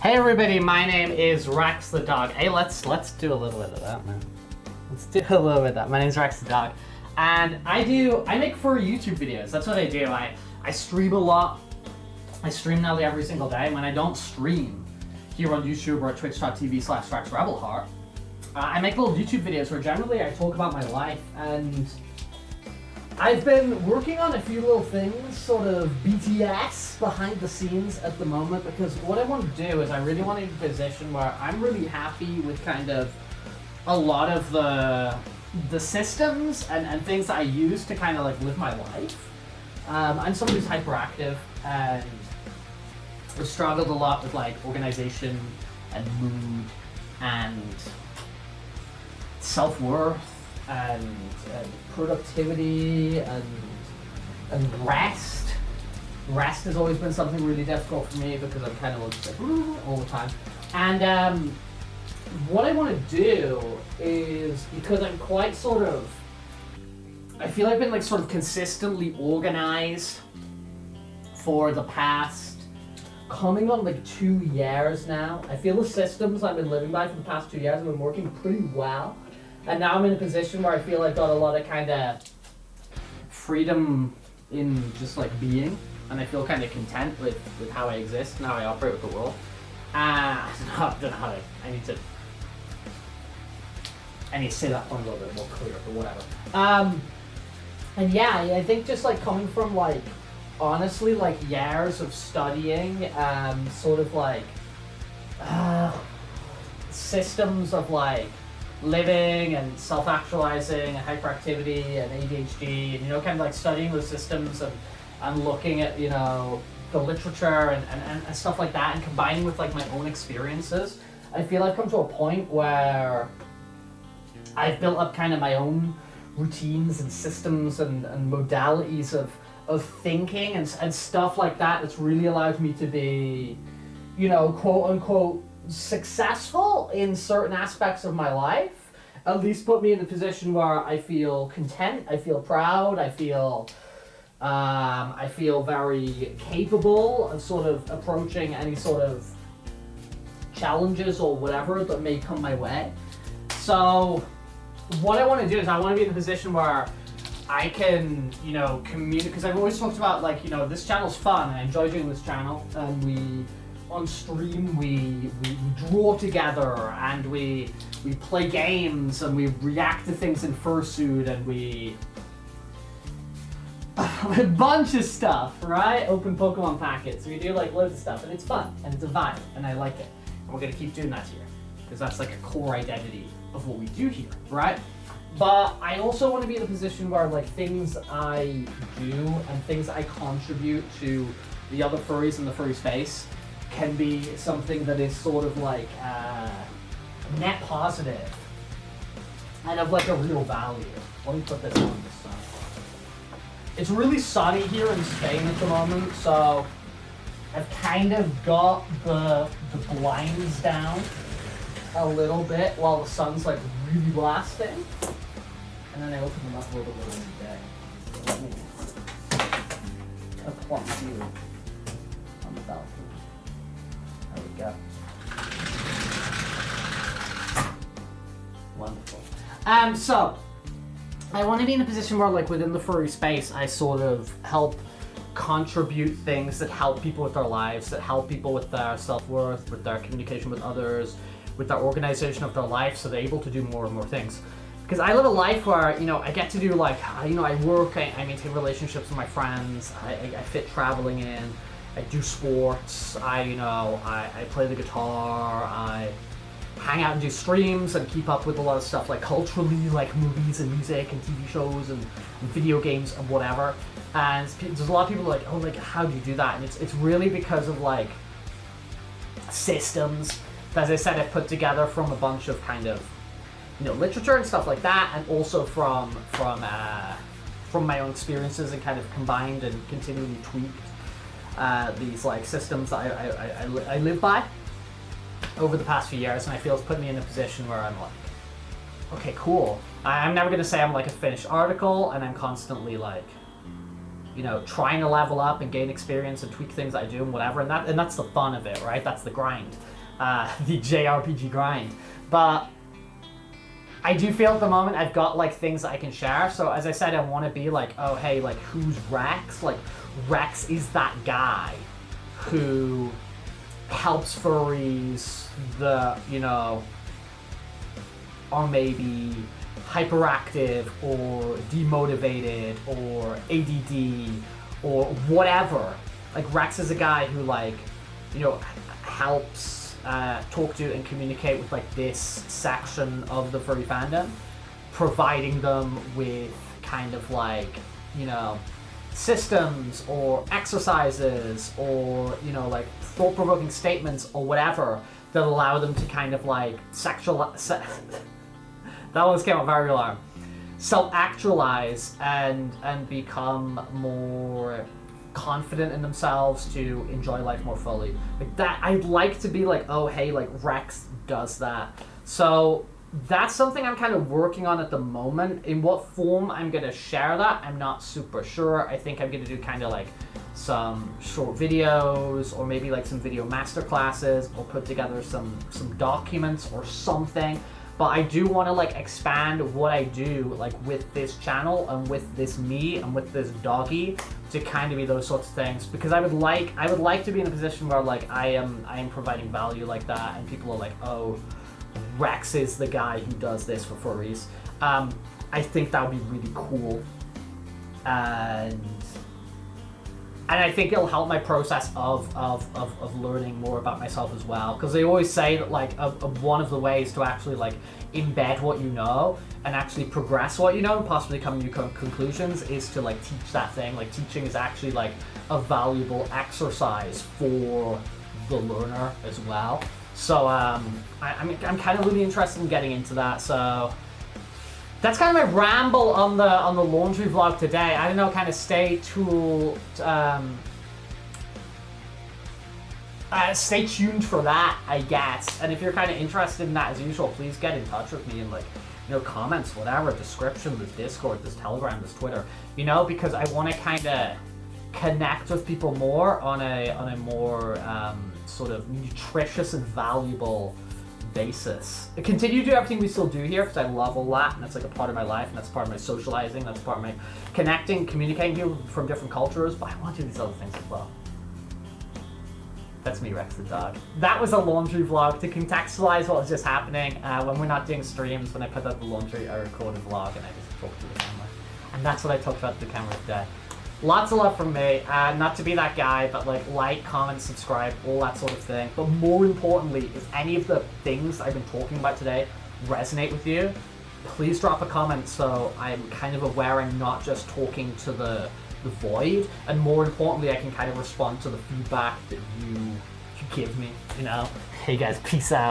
Hey everybody, my name is Rex the dog. Hey, let's do a little bit of that, man. Let's do a little bit of that. My name's Rex the dog, and I make furry YouTube videos. That's what I do. I stream a lot. I stream nearly every single day. When I don't stream here on YouTube or at twitch.tv/RexRebelheart, I make little YouTube videos where generally I talk about my life, and I've been working on a few little things, sort of BTS behind the scenes at the moment, because what I want to do is I really want to be in a position where I'm really happy with kind of a lot of the systems and things that I use to kind of like live my life. I'm someone who's hyperactive and I've struggled a lot with like organization and mood and self-worth and productivity and rest. Rest has always been something really difficult for me because I'm kind of just like all the time. And what I want to do is, because I'm quite I feel I've been like sort of consistently organized for the past, coming on like 2 years now. I feel the systems I've been living by for the past 2 years have been working pretty well. And now I'm in a position where I feel I've got a lot of kind of freedom in just like being, and I feel kind of content with how I exist and how I operate with the world. I don't know how I need to say that one a little bit more clear, but whatever. And yeah, I think just like coming from like, honestly, like years of studying, sort of like systems of like living and self-actualizing and hyperactivity and ADHD, and kind of like studying those systems and looking at the literature and stuff like that, and combining with like my own experiences. I feel I've come to a point where I've built up kind of my own routines and systems and modalities of thinking and stuff like that that's really allowed me to be, quote unquote, successful in certain aspects of my life. At least put me in a position where I feel content, I feel proud, I feel very capable of sort of approaching any sort of challenges or whatever that may come my way. So what I want to do is I want to be in a position where I can, communicate, because I've always talked about like, this channel's fun and I enjoy doing this channel, and on stream we draw together and we play games and we react to things in fursuit and we a bunch of stuff, right? Open Pokemon packets. We do like loads of stuff and it's fun and it's a vibe and I like it. And we're gonna keep doing that here because that's like a core identity of what we do here, right? But I also want to be in a position where like things I do and things I contribute to the other furries in the furry space can be something that is sort of like net positive and of like a real value. Let me put this on the sun. It's really sunny here in Spain at the moment, so I've kind of got the blinds down a little bit while the sun's like really blasting, and then I open them up a little bit later in the day. So let me plump you on the balcony. There we go. Wonderful. So I want to be in a position where, like, within the furry space, I sort of help contribute things that help people with their lives, that help people with their self-worth, with their communication with others, with their organization of their life, so they're able to do more and more things. Because I live a life where, I get to do, like, I work, I maintain relationships with my friends, I fit traveling in, I do sports, I play the guitar, I hang out and do streams and keep up with a lot of stuff like culturally, like movies and music and TV shows and video games and whatever. And there's a lot of people like, oh, like, how do you do that? And it's really because of like systems that, as I said, I've put together from a bunch of kind of literature and stuff like that, and also from my own experiences, and kind of combined and continually tweaked these like systems that I live by over the past few years, and I feel it's put me in a position where I'm like, okay, cool. I'm never gonna say I'm like a finished article, and I'm constantly like, trying to level up and gain experience and tweak things I do and whatever, and that's the fun of it, right? That's the grind. the JRPG grind. But I do feel at the moment I've got like things that I can share. So as I said, I want to be like, oh hey, like who's Rex? Like Rex is that guy who helps furries that, you know, are maybe hyperactive or demotivated or ADD or whatever. Like Rex is a guy who, like, you know, helps talk to and communicate with like this section of the furry fandom, providing them with kind of like, you know, systems or exercises or, you know, like thought-provoking statements or whatever that allow them to kind of like that almost came out very alarm. Self-actualize and become more confident in themselves to enjoy life more fully. Like that, I'd like to be like, oh hey, like Rex does that. So that's something I'm kind of working on at the moment. In what form I'm gonna share that, I'm not super sure. I think I'm gonna do kind of like some short videos or maybe like some video master classes or put together some documents or something. But I do want to like expand what I do like with this channel and with this me and with this doggy to kind of be those sorts of things, because I would like to be in a position where like I am providing value like that and people are like, oh, Rex is the guy who does this for furries. I think that would be really cool, and I think it'll help my process of learning more about myself as well. Because they always say that like one of the ways to actually like embed what you know and actually progress what you know and possibly come to new conclusions is to like teach that thing. Like teaching is actually like a valuable exercise for the learner as well. So I'm kind of really interested in getting into that. So that's kind of my ramble on the laundry vlog today. I don't know, kind of stay tuned for that, I guess. And if you're kind of interested in that, as usual, please get in touch with me in like, you know, comments, whatever, description, this Discord, this Telegram, this Twitter, you know, because I want to kind of connect with people more on a more sort of nutritious and valuable basis. I continue to do everything we still do here because I love all that, and that's like a part of my life, and that's part of my socializing, that's part of my connecting, communicating people from different cultures, but I want to do these other things as well. That's me, Rex the dog. That was a laundry vlog to contextualize what was just happening. When we're not doing streams, when I put out the laundry, I record a vlog and I just talk to the camera. And that's what I talked about to the camera today. Lots of love from me. Not to be that guy, but like, comment, subscribe, all that sort of thing. But more importantly, if any of the things I've been talking about today resonate with you, please drop a comment so I'm kind of aware I'm not just talking to the void, and more importantly, I can kind of respond to the feedback that you give me, you know? Hey guys, peace out.